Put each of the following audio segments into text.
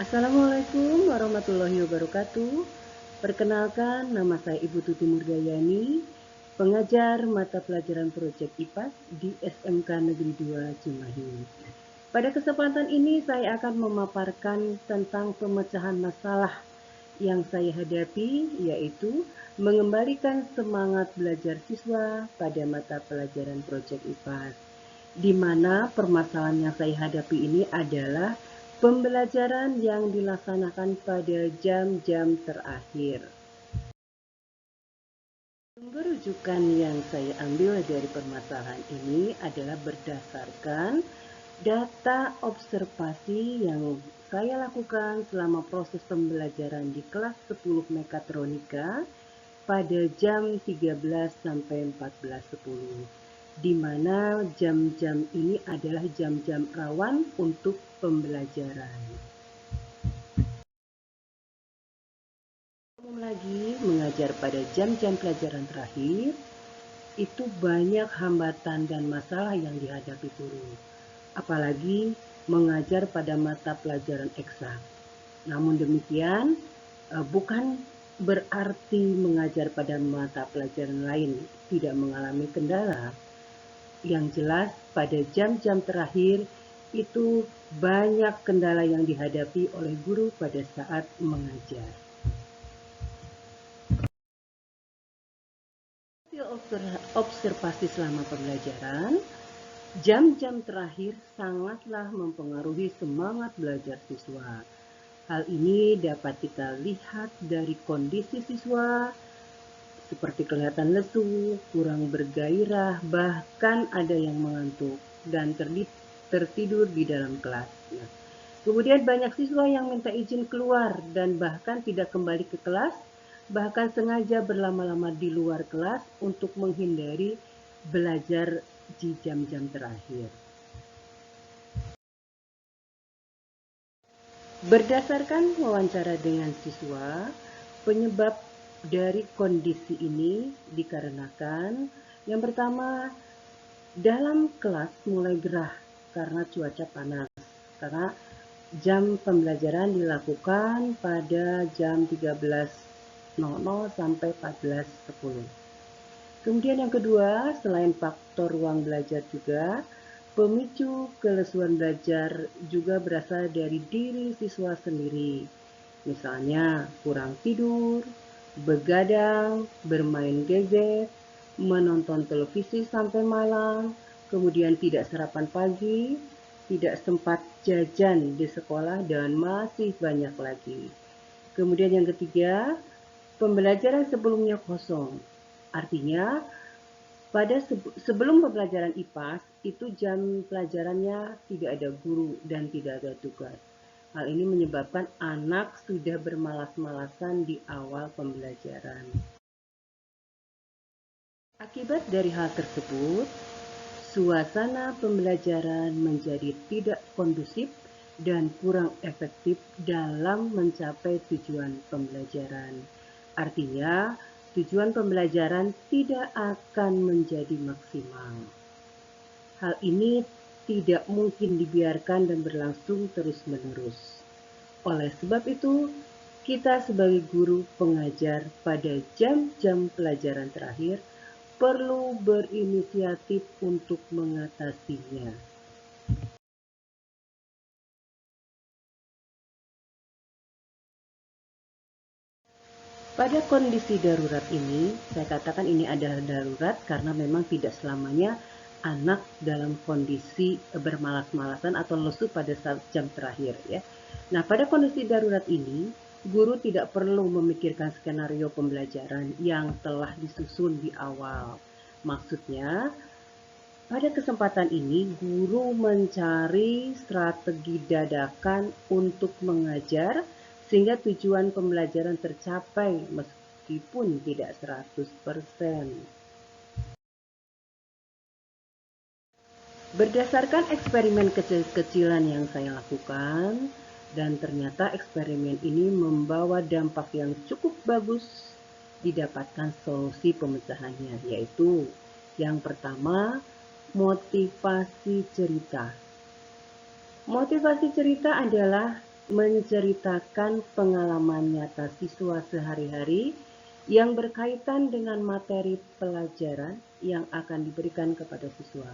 Assalamualaikum warahmatullahi wabarakatuh. Perkenalkan, nama saya Ibu Tuti Murdayani, pengajar mata pelajaran Proyek IPAS di SMK Negeri 2 Cimahi. Pada kesempatan ini saya akan memaparkan tentang pemecahan masalah yang saya hadapi, yaitu mengembalikan semangat belajar siswa pada mata pelajaran Proyek IPAS, di mana permasalahan yang saya hadapi ini adalah pembelajaran yang dilaksanakan pada jam-jam terakhir. Sumber rujukan yang saya ambil dari permasalahan ini adalah berdasarkan data observasi yang saya lakukan selama proses pembelajaran di kelas 10 Mekatronika pada jam 13 sampai 14.10, di mana jam-jam ini adalah jam-jam rawan untuk pembelajaran. Umum lagi, mengajar pada jam-jam pelajaran terakhir, itu banyak hambatan dan masalah yang dihadapi guru. Apalagi mengajar pada mata pelajaran eksak. Namun demikian, bukan berarti mengajar pada mata pelajaran lain tidak mengalami kendala. Yang jelas, pada jam-jam terakhir itu banyak kendala yang dihadapi oleh guru pada saat mengajar. Observasi selama pembelajaran, jam-jam terakhir sangatlah mempengaruhi semangat belajar siswa. Hal ini dapat kita lihat dari kondisi siswa, seperti kelihatan lesu, kurang bergairah, bahkan ada yang mengantuk dan tertidur di dalam kelas. Kemudian banyak siswa yang minta izin keluar dan bahkan tidak kembali ke kelas, bahkan sengaja berlama-lama di luar kelas untuk menghindari belajar di jam-jam terakhir. Berdasarkan wawancara dengan siswa, penyebab dari kondisi ini dikarenakan yang pertama, dalam kelas mulai gerah karena cuaca panas, karena jam pembelajaran dilakukan pada jam 13.00 sampai 14.10. Kemudian yang kedua, selain faktor ruang belajar juga, pemicu kelesuan belajar juga berasal dari diri siswa sendiri. Misalnya kurang tidur, begadang, bermain gadget, menonton televisi sampai malam, kemudian tidak sarapan pagi, tidak sempat jajan di sekolah, dan masih banyak lagi. Kemudian yang ketiga, pembelajaran sebelumnya kosong. Artinya, pada sebelum pembelajaran IPAS, itu jam pelajarannya tidak ada guru dan tidak ada tugas. Hal ini menyebabkan anak sudah bermalas-malasan di awal pembelajaran. Akibat dari hal tersebut, suasana pembelajaran menjadi tidak kondusif dan kurang efektif dalam mencapai tujuan pembelajaran. Artinya, tujuan pembelajaran tidak akan menjadi maksimal. Hal ini tidak mungkin dibiarkan dan berlangsung terus-menerus. Oleh sebab itu, kita sebagai guru pengajar pada jam-jam pelajaran terakhir perlu berinisiatif untuk mengatasinya. Pada kondisi darurat ini, saya katakan ini adalah darurat karena memang tidak selamanya anak dalam kondisi bermalas-malasan atau lesu pada saat jam terakhir ya. Nah, pada kondisi darurat ini, guru tidak perlu memikirkan skenario pembelajaran yang telah disusun di awal. Maksudnya, pada kesempatan ini, guru mencari strategi dadakan untuk mengajar sehingga tujuan pembelajaran tercapai meskipun tidak 100%. Berdasarkan eksperimen kecil-kecilan yang saya lakukan, dan ternyata eksperimen ini membawa dampak yang cukup bagus, didapatkan solusi pemecahannya, yaitu yang pertama, motivasi cerita. Motivasi cerita adalah menceritakan pengalaman nyata siswa sehari-hari yang berkaitan dengan materi pelajaran yang akan diberikan kepada siswa.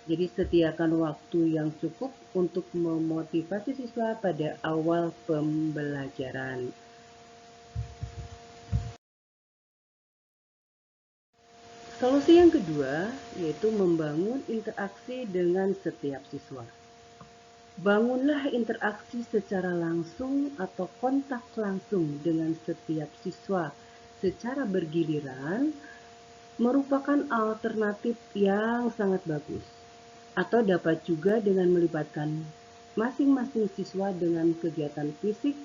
Jadi sediakan waktu yang cukup untuk memotivasi siswa pada awal pembelajaran. Solusi yang kedua yaitu membangun interaksi dengan setiap siswa. Bangunlah interaksi secara langsung atau kontak langsung dengan setiap siswa secara bergiliran merupakan alternatif yang sangat bagus. Atau dapat juga dengan melibatkan masing-masing siswa dengan kegiatan fisik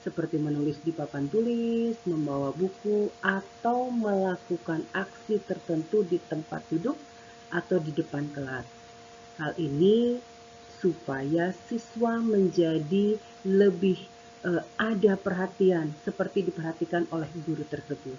seperti menulis di papan tulis, membawa buku, atau melakukan aksi tertentu di tempat duduk atau di depan kelas. Hal ini supaya siswa menjadi lebih ada perhatian seperti diperhatikan oleh guru tersebut.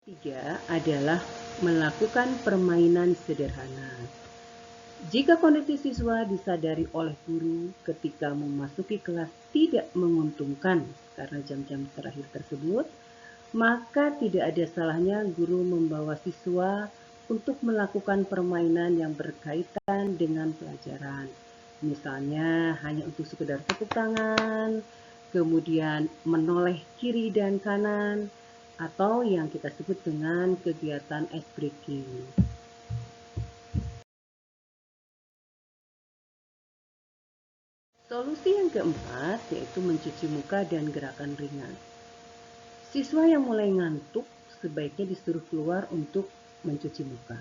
Ketiga adalah melakukan permainan sederhana. Jika kondisi siswa disadari oleh guru ketika memasuki kelas tidak menguntungkan karena jam-jam terakhir tersebut, maka tidak ada salahnya guru membawa siswa untuk melakukan permainan yang berkaitan dengan pelajaran. Misalnya hanya untuk sekedar tepuk tangan, kemudian menoleh kiri dan kanan, atau yang kita sebut dengan kegiatan ice breaking. Solusi yang keempat yaitu mencuci muka dan gerakan ringan. Siswa yang mulai ngantuk sebaiknya disuruh keluar untuk mencuci muka.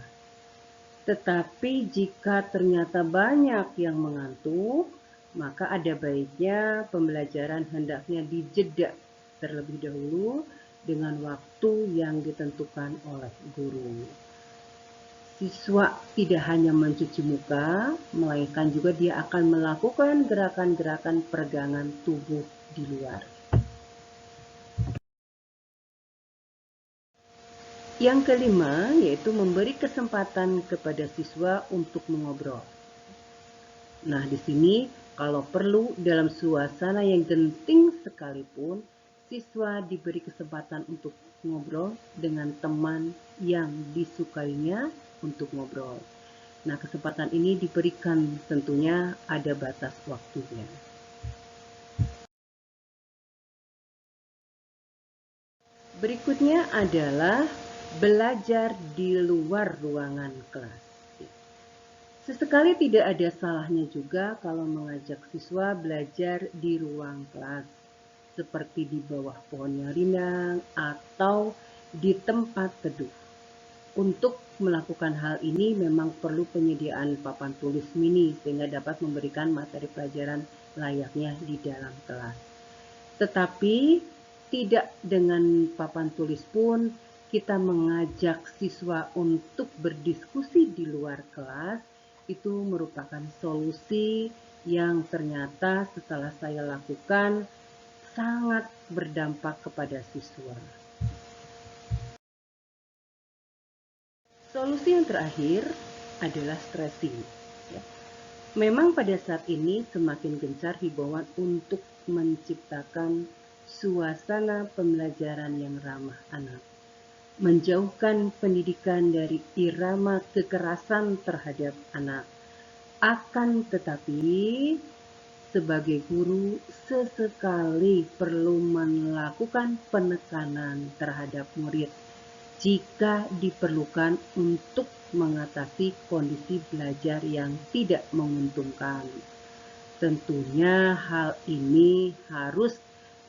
Tetapi jika ternyata banyak yang mengantuk, maka ada baiknya pembelajaran hendaknya dijeda terlebih dahulu dengan waktu yang ditentukan oleh guru. Siswa tidak hanya mencuci muka, melainkan juga dia akan melakukan gerakan-gerakan peregangan tubuh di luar. Yang kelima yaitu memberi kesempatan kepada siswa untuk mengobrol. Nah, di sini kalau perlu dalam suasana yang genting sekalipun, siswa diberi kesempatan untuk ngobrol dengan teman yang disukainya untuk ngobrol. Nah, kesempatan ini diberikan tentunya ada batas waktunya. Berikutnya adalah belajar di luar ruangan kelas. Sesekali tidak ada salahnya juga kalau mengajak siswa belajar di ruang kelas, seperti di bawah pohon yang rindang atau di tempat teduh. Untuk melakukan hal ini memang perlu penyediaan papan tulis mini sehingga dapat memberikan materi pelajaran layaknya di dalam kelas. Tetapi tidak dengan papan tulis pun kita mengajak siswa untuk berdiskusi di luar kelas, itu merupakan solusi yang ternyata setelah saya lakukan sangat berdampak kepada siswa. Solusi yang terakhir adalah stressing. Memang pada saat ini semakin gencar himbauan untuk menciptakan suasana pembelajaran yang ramah anak, menjauhkan pendidikan dari irama kekerasan terhadap anak. Akan tetapi, sebagai guru sesekali perlu melakukan penekanan terhadap murid jika diperlukan untuk mengatasi kondisi belajar yang tidak menguntungkan. Tentunya hal ini harus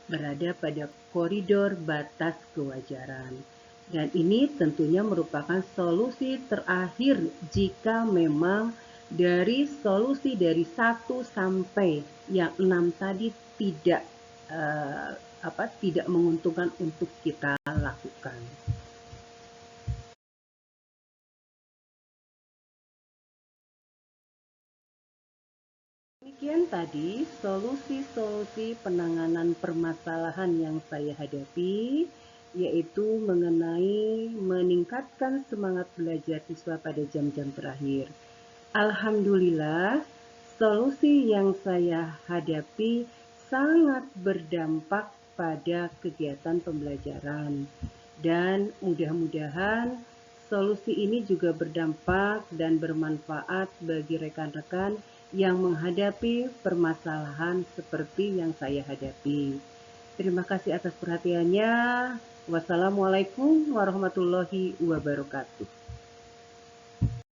berada pada koridor batas kewajaran. Dan ini tentunya merupakan solusi terakhir jika memang dari solusi dari 1 sampai yang 6 tadi tidak menguntungkan untuk kita lakukan. Demikian tadi solusi-solusi penanganan permasalahan yang saya hadapi yaitu mengenai meningkatkan semangat belajar siswa pada jam-jam terakhir. Alhamdulillah, solusi yang saya hadapi sangat berdampak pada kegiatan pembelajaran. Dan mudah-mudahan solusi ini juga berdampak dan bermanfaat bagi rekan-rekan yang menghadapi permasalahan seperti yang saya hadapi. Terima kasih atas perhatiannya. Wassalamualaikum warahmatullahi wabarakatuh.